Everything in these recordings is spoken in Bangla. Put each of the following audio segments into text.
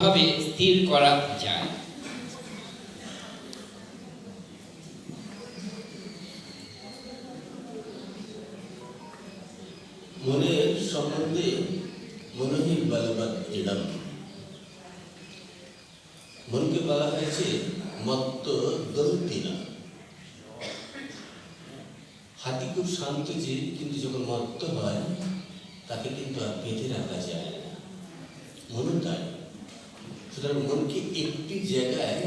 ভাবে স্থির করা যায়। মনের সম্বন্ধে মনহি বলবৎ ইদম। মনকে বলা হয়েছে মত্ত দন্তিনা। হাতি খুব শান্ত জীব, কিন্তু যখন মত্ত হয় তাকে কিন্তু আর বেঁধে রাখা যায় না। মনও তাই। সুতরাং মনকে একটি জায়গায়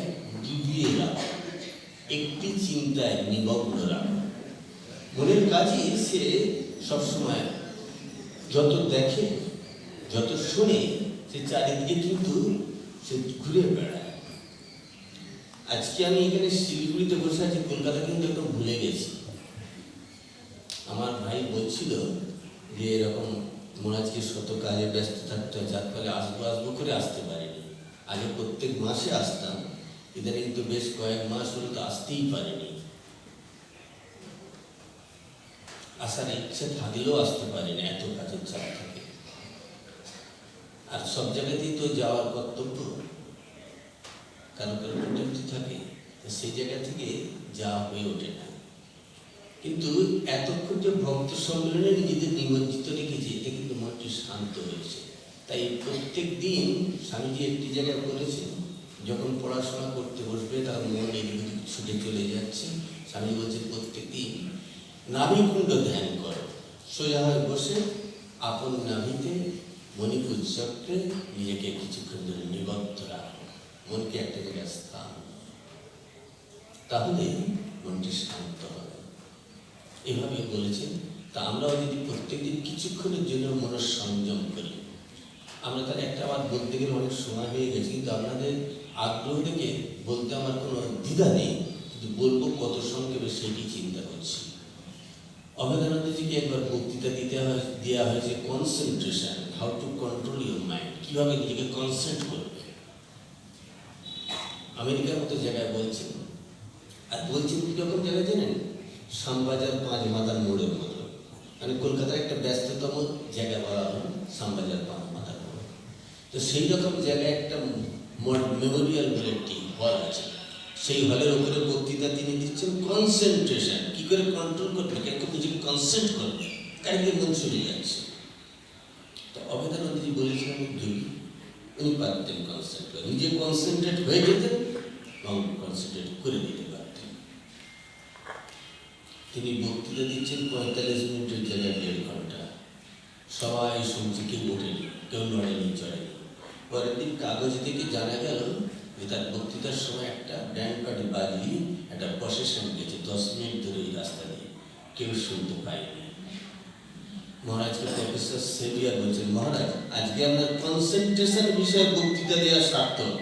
ডুবিয়ে রাখো, একটি চিন্তায় নিমগ্ন রাখো। মনের কাজই সে সবসময় যত দেখে, যত শুনে, সে চারিদিকে কিন্তু সে ঘুরে বেড়ায়। আজকে আমি এখানে শিলিগুড়িতে বসে আছি, কলকাতা কিন্তু একদম ভুলে গেছি। আমার ভাই বলছিল যে এরকম মনে আজকে শত কাজে ব্যস্ত থাকতে হয়, যার ফলে আসবো করে আসতে পারিনি। আগে প্রত্যেক মাসে আসতাম, ইদানিং কিন্তু বেশ কয়েক মাস হলো তো আসতেই পারিনি। আসার ইচ্ছে থাকলেও আসতে পারিনি, এত কাজের চাপ থাকে। আর সব জায়গাতেই তো যাওয়ার কর্তব্য, কারো কারো ডিউটি থাকে, সেই জায়গা থেকে যাওয়া হয়ে ওঠে না। কিন্তু এতক্ষণ যে ভক্ত সম্মেলনে নিজেদের নিমজ্জিত রেখেছে, এটা কিন্তু মনটি শান্ত হয়েছে। তাই প্রত্যেক দিন স্বামীজি একটি জায়গায় বলেছেন, যখন পড়াশোনা করতে বসবে তার মন এদিকে ছুটে চলে যাচ্ছে। স্বামী বলছে প্রত্যেক দিন নাভিকুণ্ড ধ্যান করো, সোজা হয়ে বসে আপন নাভিতে মণিপুর চক্রে নিজেকে কিছুক্ষণ ধরে নিবদ্ধ রাখো, মনকে একটা জায়গায় স্থান, তাহলে মনটি শান্ত হবে। এভাবে বলেছেন। তা আমরাও যদি প্রত্যেকদিন কিছুক্ষণের জন্য মনের সংযম করি, আমরা তাহলে একটা আবার বলতে গেলে অনেক সময় হয়ে গেছে, কিন্তু আপনাদের আগ্রহ থেকে বলতে আমার কোনো দ্বিধা নেই, কিন্তু বলবো কত সংক্ষেপে সেটি চিন্তা করছি। অভেদানন্দজিকে একবার বক্তৃতা দেওয়া হয়েছে concentration, how to control your mind, কীভাবে নিজেকে কনসেন্ট্রেট করবে। আমেরিকার মতো জায়গায় বলছেন, আর বলছেন কীরকম জায়গায় জানেন? শ্যামবাজার 5 মাথার মোড়ের মতো। মানে কলকাতার একটা ব্যস্ততম জায়গা বলা হল শ্যামবাজার 5 মাথার মোড়। তো সেই রকম জায়গায় একটা মেমোরিয়াল বলে একটি হল আছে। সেই হলের উপরে বক্তৃতা তিনি দিচ্ছেন কনসেন্ট্রেশন, কী করে কন্ট্রোল করবে, কেন নিজেকে কনসেন্ট করবে, কারিকে মন চলে যাচ্ছে। তো অভেদানন্দজি বলেছিলেন উনি পারতেন কনসেন্ট করে, নিজে কনসেন্ট্রেট হয়ে যেতেন এবং কনসেন্ট্রেট করে দিতে পারতেন। তিনি বক্তৃতা দিচ্ছেন 45 মিনিটের জায়গায় 1.5 ঘন্টা। সবাই শুনছে, কেউ ওঠেনি, কেউ লড়েনি, চড়েনি। পরের দিন কাগজ থেকে জানা গেল যে তার বক্তৃতার সময় একটা ব্যান্ড পার্টি বাজিয়ে একটা প্রসেশন গেছে 10 মিনিট ধরে এই রাস্তা দিয়ে, কেউ শুনতে পায়নি। মহারাজকে প্রফেসর সেভিয়ার বলছেন, মহারাজ আজকে আপনার কনসেন্ট্রেশন বিষয়ে বক্তৃতা দেওয়া সার্থক।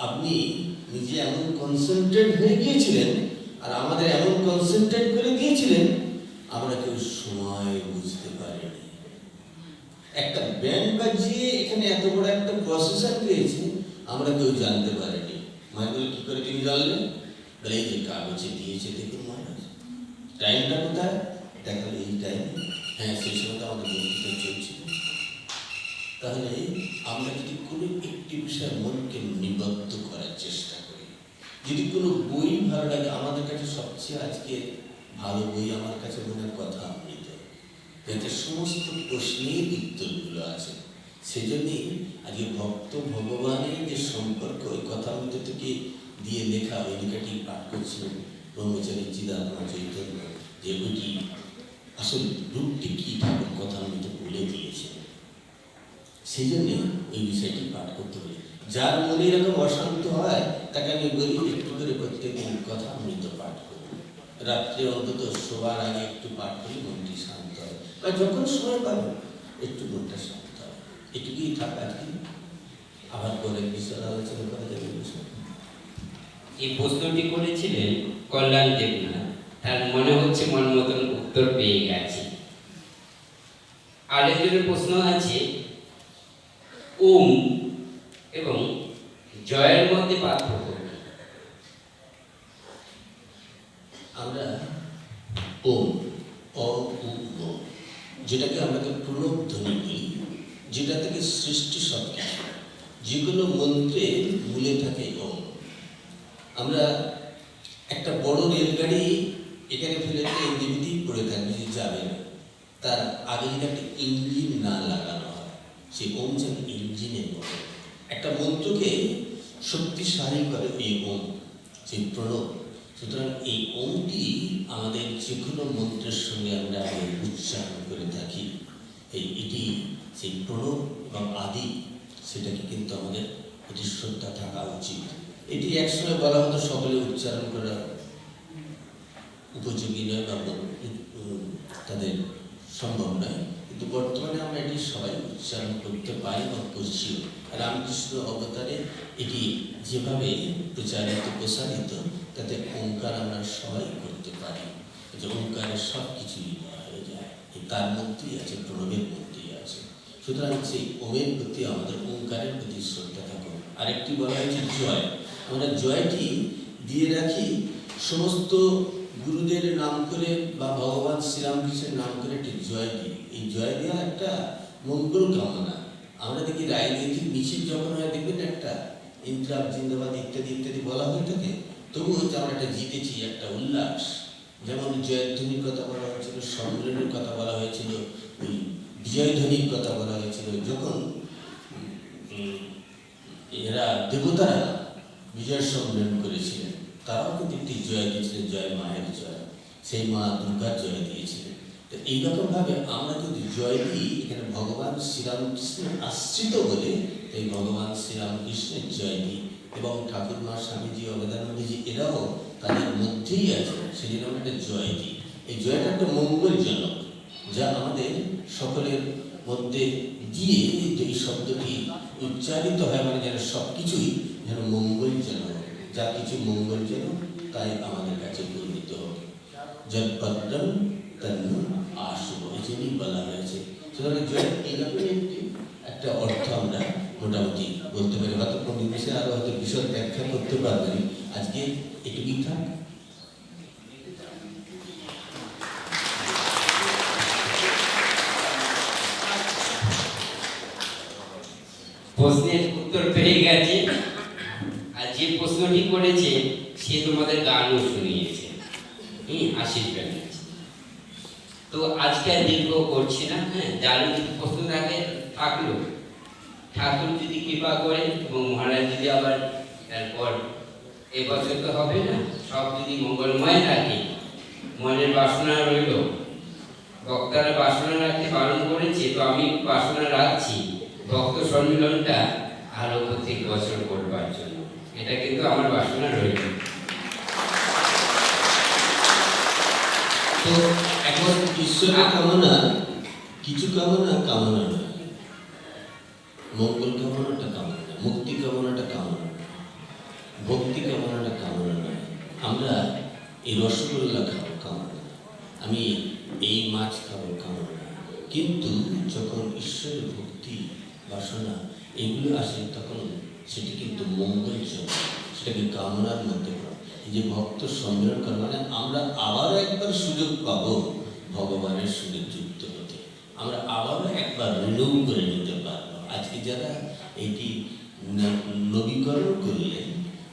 আপনি নিজে এমন কনসেন্ট্রেট হয়ে গিয়েছিলেন, আর আমাদের এমন কনসেন্ট্রেট করে দিয়েছিলেন, আমরা কেউ সময় বুঝতে পারিনি। একটা ব্যান্ড বাজিয়ে এখানে এত বড় একটা প্রসেসর পেয়েছি, আমরা কেউ জানতে পারিনি। মাইকেল কি করে তিনি জানলেন? বলে এই যে কাগজে দিয়েছে, দেখুন মহারাজ টাইমটা কোথায়, দেখালে এই টাইম, হ্যাঁ সেই সময় আমাদের বক্তৃতা চলছিল। তাহলে আমরা যদি কোনো একটি বিষয়ে মনকে নিবদ্ধ করার চেষ্টা করি, যদি কোনো বই ভালো লাগে, আমাদের কাছে সবচেয়ে আজকে ভালো বই আমার কাছে মনে হয় কথামৃত, এতে সমস্ত প্রশ্নের উত্তরগুলো আছে। সেজন্যই আজকে ভক্ত ভগবানের যে সম্পর্ক, ওই কথামৃত থেকে দিয়ে লেখা ওই লেখাটি পাঠ করছিলেন ব্রহ্মচারী চিদাত্মা চৈতন্য, যে বইটি আসল রূপটি কী ঠাকুর কথামৃত বলে দিয়েছে। সেই জন্যে এই বিষয়টি পাঠ করতে হবে। যার মনে এরকম অশান্ত হয় তাকে আমি বলি একটু করে প্রত্যেকদিন কথামৃত পাঠ করুন। রাত্রে অন্তত শোবার আগে একটু পাঠ করলে মনটি শান্ত হয়, বা যখন সময় পাবেন একটু মনটা শান্ত হয়। এটুকুই থাক আজকে, আবার পরে বিষয় আলোচনা করা যাবে। এই প্রশ্নটি করেছিলেন কল্যাণ দেবনাথ, তার মনে হচ্ছে মন মতন উত্তর পেয়ে গেছে। আরেকজনের প্রশ্ন আছে, ওম এবং জয়ের মধ্যে পার্থক্য। আমরা ওম, যেটাকে আমরা প্রণব ধ্বনি বলি, যেটা থেকে সৃষ্টি সব কিছু। যে কোনো মন্ত্রে মূলে থাকে ওম। আমরা একটা বড় রেলগাড়ি এখানে ফেলে এমনিতেই পড়ে থাকবে, যে যাবে না, তার আগে যদি একটা ইঞ্জিন না লাগানো হয়, সেই ওম যেন ইঞ্জিনের মতো। একটা মন্ত্রকে শক্তিশালী করে এই ওম, সেই প্রণব। সুতরাং এই ওমটি আমাদের যে কোনো মন্ত্রের সঙ্গে আমরা উচ্চারণ করে থাকি। এটি সেই প্রণব এবং আদি, সেটাকে কিন্তু আমাদের অতি শ্রদ্ধা থাকা উচিত। এটি একসময় বলা হতো সকলে উচ্চারণ করা উপযোগী নয় বা তাদের সম্ভব নয়, কিন্তু বর্তমানে আমরা এটি সবাই উচ্চারণ করতে পারি বা করছি। রামকৃষ্ণ অবতারে এটি যেভাবে প্রচারিত প্রসারিত, তাতে ওঙ্কার আমরা সবাই করতে পারি, যে ওঙ্কারের সব কিছুই হয়ে যায়, তার মধ্যেই আছে, প্রণবের মধ্যেই আছে। সুতরাং সেই ওমের প্রতি আমাদের, ওঙ্কারের প্রতি শ্রদ্ধা থাকুন। আরেকটি বলা হয়েছে জয়। আমরা জয়টি দিয়ে রাখি সমস্ত গুরুদের নাম করে বা ভগবান শ্রীরামকৃষ্ণের নাম করে একটি জয় দিই। এই জয় দেওয়া একটা মঙ্গল কামনা। আমরা দেখি রাজনৈতিক মিছিল যখন হয়, দেখবেন একটা ইনকলাব জিন্দাবাদ ইত্যাদি ইত্যাদি বলা হয়ে থাকে, তবুও হচ্ছে আমরা একটা জিতেছি, একটা উল্লাস। যেমন জয়ধ্বনির কথা বলা হয়েছিল, সম্মেলনের কথা বলা হয়েছিল, ওই বিজয়ধ্বনির কথা বলা হয়েছিল, যখন এরা দেবতারা বিজয় সম্মেলন করেছিলেন, তারাও কিন্তু একটি জয় দিয়েছিলেন, জয় মায়ের জয়, সেই মা দুর্গার জয় দিয়েছিলেন। তো এইরকমভাবে আমরা কিন্তু জয় দিই, এখানে ভগবান শ্রীরামকৃষ্ণের আশ্রিত বলে এই ভগবান শ্রীরামকৃষ্ণের জয় দিই। এবং ঠাকুর মা, স্বামীজি, অবদানন্দজি এরাও তাদের মধ্যেই আছে, সেজন্য আমরা একটা জয় দিই। এই জয়টা একটা মঙ্গলজনক, যা আমাদের সকলের মধ্যে দিয়ে এই শব্দটি উচ্চারিত হয়, মানে যেন সব কিছুই যেন মঙ্গলজনক, যা কিছু মঙ্গলজনক তাই আমাদের কাছে গর্বিত হবে। জয়পদ্রম তন্ন আশুভ, এই জন্যই বলা হয়েছে। সুতরাং জয় এইরকমই একটা অর্থ আমরা মোটামুটি বলতে পারি। হয়তো কোন জিনিসে আরো হয়তো বিশদ ব্যাখ্যা করতে পারবেন, আজকে এটুকুই থাক। প্রশ্নের উত্তর পেয়ে গেছে, আর যে প্রশ্নটি করেছে সে তোমাদের গানও শুনিয়েছে, আশিস ব্যানার্জি। তো আজকে আর দীর্ঘ করছি না, যার যদি প্রশ্ন থাকে থাকলো, ঠাকুর যদি কৃপা করেন এবং মহারাজ যদি আবার তারপর এবছর তো হবে না, সব যদি মঙ্গলময় থাকে, মনের বাসনা রইল, বক্তারা বাসনা রাখতে বারণ করেছে, তো আমি বাসনা রাখছি ভক্ত সম্মেলনটা আরো প্রত্যেক বছর করবার জন্য। এটা কিন্তু আমার বাসনা রইল। তো এখন ঈশ্বরের কামনা, কিছু কামনা কামনা নয়, মঙ্গল কামনাটা কামনা, মুক্তি কামনাটা কামনা, ভক্তি কামনাটা কামনা নয়। আমরা এই রসগোল্লা খাবো কামনা, আমি এই মাছ খাবো কামনা, কিন্তু যখন ঈশ্বরের ভক্তি বাসনা এগুলো আসে, তখন সেটি কিন্তু মঙ্গলজনক, সেটাকে কামনার মধ্যে পড়ে। এই যে ভক্ত সম্মেলন করা, মানে আমরা আবারও একবার সুযোগ পাবো ভগবানের সঙ্গে যুক্ত হতে, আমরা আবারও একবার রিনিউ করে নিতে পারবো। আজকে যারা এটি নবীকরণ করলেন,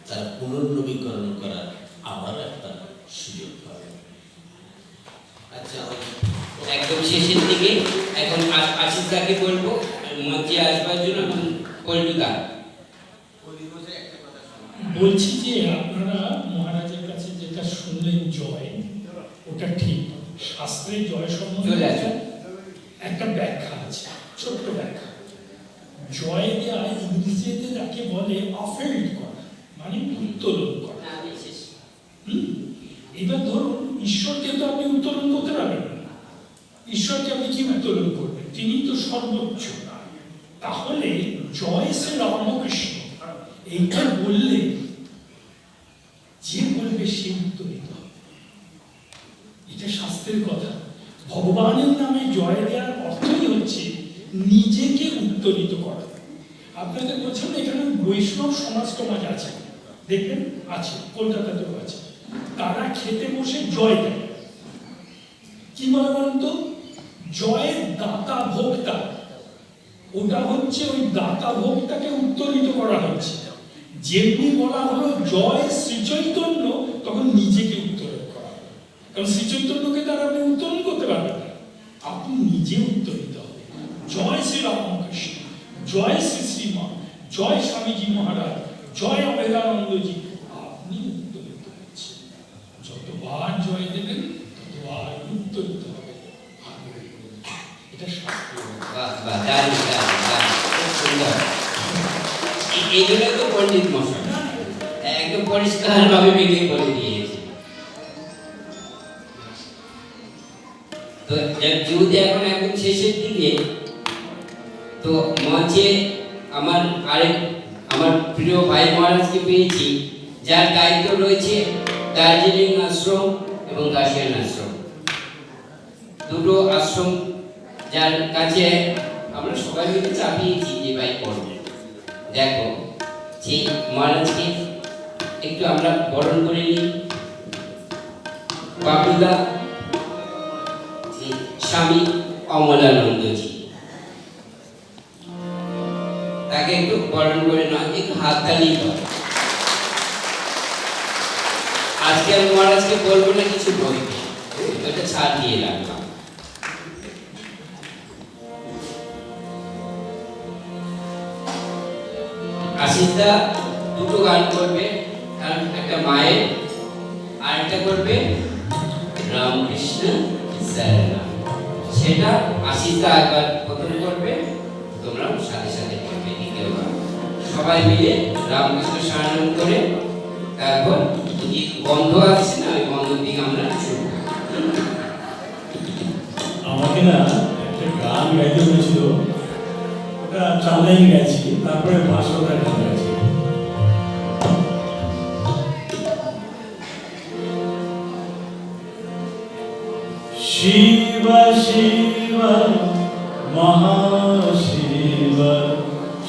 তারা পুনর্নবীকরণ করার আবারও একবার সুযোগ পাবে। আচ্ছা, একদম শেষের দিকে এখন আশিস দাকে বলবো মঞ্চে আসবার জন্য। পল্টুদা বলছি যে আপনারা মহারাজের কাছে যেটা শুনলেন জয়, ওটা ঠিক। শাস্ত্রের জয় সম্বন্ধে একটা ব্যাখ্যা আছে, ছোট্ট ব্যাখ্যা। জয় দেয়া ইংরেজিতে তাকে বলে অফেল্ড করা, মানে উত্তোলন করা। এবার ধরুন ঈশ্বরকে তো আপনি উত্তোলন করতে পারবেন না, ঈশ্বরকে আপনি কি উত্তোলন করবেন? তিনি তো সর্বোচ্চ। তাহলে জয় শ্রী রামকৃষ্ণ এইটা বললে যে বলবে সে উত্তরিত হবে, এটা শাস্ত্রের কথা। ভগবানের নামে জয় দেওয়ার অর্থই হচ্ছে নিজেকে উত্তরিত করা। আপনাদের বলছেন এখানে বৈষ্ণব সমাজ আছে, দেখবেন আছে, কলকাতাতেও আছে। তারা খেতে বসে জয় দেয়, কি বলে বলুন তো? জয়ের দাতা ভোক্তা, ওটা হচ্ছে ওই দাতা ভোগটাকে উত্তরিত করা হচ্ছে। যেমনি বলা হলো জয় শ্রীচৈতন্য, তখন নিজেকে উত্তরণ করা হলো। কারণ শ্রীচৈতন্যকে তারা আপনি উত্তরণ করতে পারবেন না, আপনি নিজে উত্তরিত হবেন। জয় শ্রী রামকৃষ্ণ, জয় শ্রী শ্রীমা, জয় স্বামীজি মহারাজ, জয় অভেদানন্দজি, আপনি উত্তরিত হচ্ছেন। যতবার জয় দেবেন ততবার উত্তরিত হবে। এটা শাস্ত্র। বাহ বাহ, দারুণ দারুণ দারুণ, খুব সুন্দর। এইগুলো তো পণ্ডিত মশাই একদম পরিষ্কারভাবে ভেঙে বলে দিয়েছে। তো যেহেতু এখন একদম শেষের দিকে, তো মঞ্চে আমার প্রিয় ভাই মহারাজকে পেয়েছি, যার দায়িত্ব রয়েছে দার্জিলিং আশ্রম এবং গার্জিয়ান আশ্রম, দুটো আশ্রম যার কাছে আমরা সবাই মিলে চাপিয়েছি যে ভাই করবে। দেখো সেই মহারাজকে একটু আমরা বরণ করে নিই। বাবুদা স্বামী অমলানন্দজি, তাকে একটু বরণ করে নয়, একটু হাততালি দাও। আজকে আমি মহারাজকে বলবো না কিছু বলতে, এটা ছাড় দিয়ে রাখলাম। আশিসদা দুটো গান করবে, কারণ একটা মায়ের আর একটা করবে রামকৃষ্ণ শরণম। সেটা আশিসদা একবার প্রথম করবে, তোমরা সাথে সাথে করবে দ্বিতীয় গান। সবাই মিলে রামকৃষ্ণ শরণম করে তারপর যদি বন্ধ আসছে না, ওই বন্ধ দিকে আমরা শুরু করি। আমাকে না একটা গান গাইতে হয়েছিল, ওটা চালাই গেছি, তারপরে 500 টাকা গেছি। শিব শিব মহাশিব,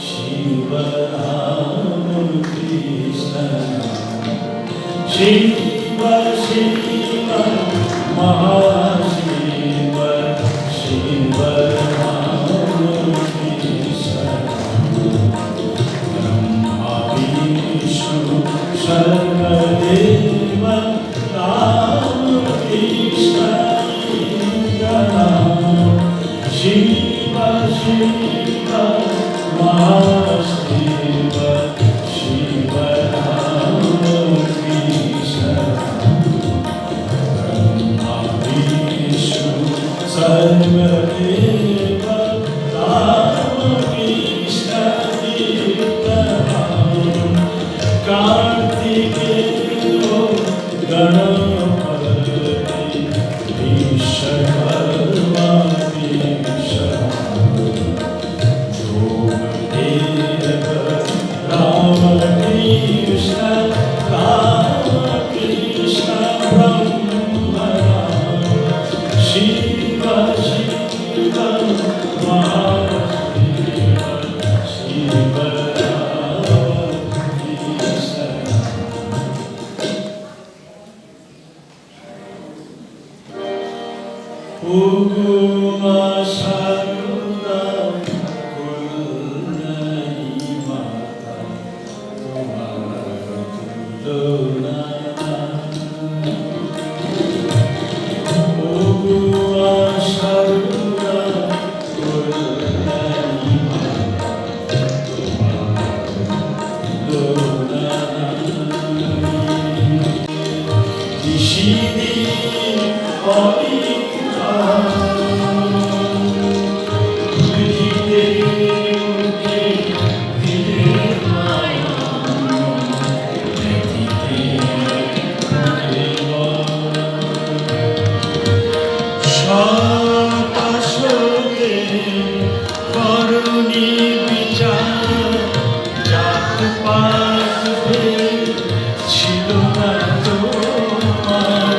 শিব রাম কৃষ্ণ, শিব শিব মহাশিব, শিব রাম কৃষ্ণ, ব্রহ্মা বিষ্ণু সর্বদেব রাম কৃষ্ণ শিব শিব মহাশিব, শিব রাম কৃষ্ণ, ব্রহ্মা বিষ্ণু সর্বদেব রাম কৃষ্ণ কার্তিকেয় গণপতি বিশ্বকর্মা রাম কৃষ্ণ, রাম কৃষ্ণ ব্রহ্ম শিব শিব মহাশিব, শিব রাম কৃষ্ণ। ওগো সারদা করুণাই মাতা, তোমার তুলনা। ওগো সারদা করুণাই মাতা, তোমার তুলনা। দিশিদিন করুণী বিচার জাত পাত ভেদ ছিল না তোমার,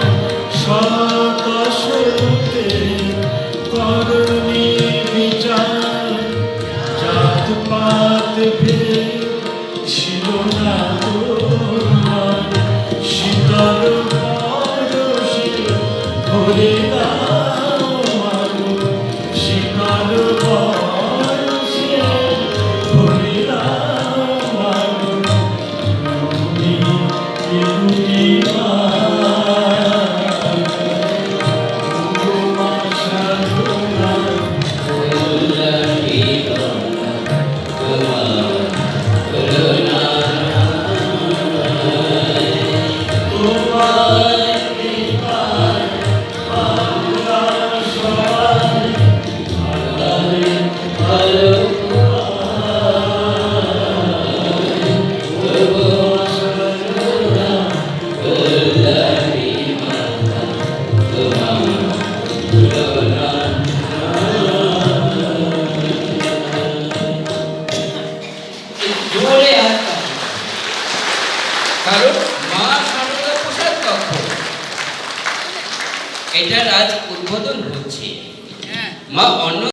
শত শতে করুণী বিচার জাত পাত ভেদ ছিল না তোমার, শীতল পরশে ভরে দাও আলো, শীতল পরশে বলো